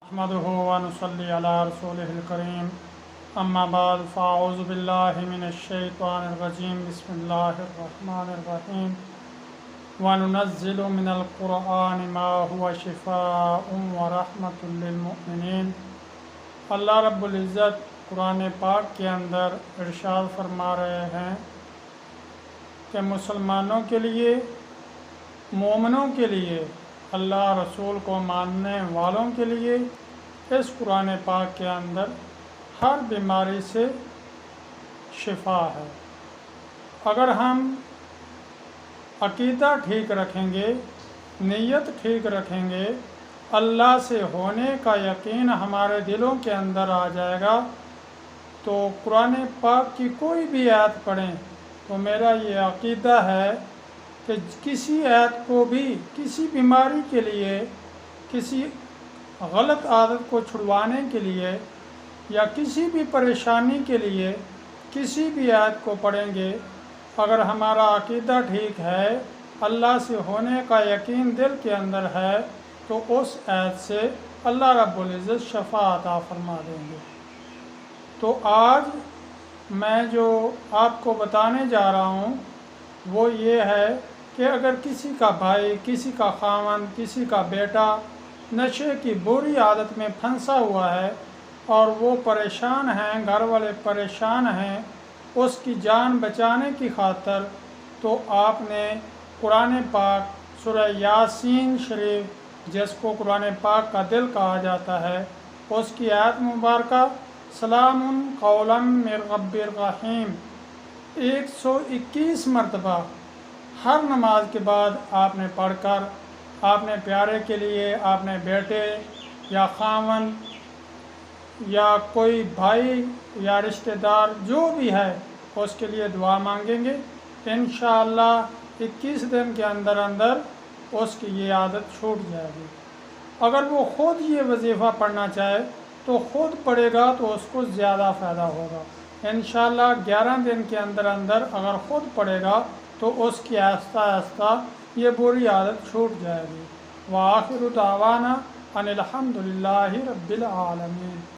نحمده ونصلي على رسوله الكريم اما بعد فاعوذ بالله من الشيطان الرجيم بسم الله الرحمن الرحيم وننزل من القرآن ما هو شفاء ورحمة للمؤمنين۔ اللہ رب العزت قرآن پاک کے اندر ارشاد فرما رہے ہیں کہ مسلمانوں کے لیے، مومنوں کے لیے، اللہ رسول کو ماننے والوں کے لیے اس قرآن پاک کے اندر ہر بیماری سے شفا ہے۔ اگر ہم عقیدہ ٹھیک رکھیں گے، نیت ٹھیک رکھیں گے، اللہ سے ہونے کا یقین ہمارے دلوں کے اندر آ جائے گا تو قرآن پاک کی کوئی بھی آیت پڑھیں تو میرا یہ عقیدہ ہے کہ کسی آیت کو بھی کسی بیماری کے لیے، کسی غلط عادت کو چھڑوانے کے لیے یا کسی بھی پریشانی کے لیے کسی بھی آیت کو پڑھیں گے، اگر ہمارا عقیدہ ٹھیک ہے، اللہ سے ہونے کا یقین دل کے اندر ہے تو اس آیت سے اللہ رب العزت شفا عطا فرما دیں گے۔ تو آج میں جو آپ کو بتانے جا رہا ہوں وہ یہ ہے کہ اگر کسی کا بھائی، کسی کا خاوند، کسی کا بیٹا نشے کی بری عادت میں پھنسا ہوا ہے اور وہ پریشان ہیں، گھر والے پریشان ہیں، اس کی جان بچانے کی خاطر تو آپ نے قرآن پاک سورہ یاسین شریف، جس کو قرآن پاک کا دل کہا جاتا ہے، اس کی آیت مبارکہ سلام قولا من رب الرحیم 121 مرتبہ ہر نماز کے بعد آپ نے پڑھ کر اپنے پیارے کے لیے، اپنے بیٹے یا خاوند یا کوئی بھائی یا رشتہ دار جو بھی ہے اس کے لیے دعا مانگیں گے، انشاءاللہ 21 دن کے اندر اندر اس کی یہ عادت چھوٹ جائے گی۔ اگر وہ خود یہ وظیفہ پڑھنا چاہے تو خود پڑھے گا تو اس کو زیادہ فائدہ ہوگا۔ انشاءاللہ 11 دن کے اندر اندر اگر خود پڑھے گا تو اس کی آہستہ آہستہ یہ بری عادت چھوٹ جائے گی۔ وآخر دعوانا ان الحمد للہ رب العالمین۔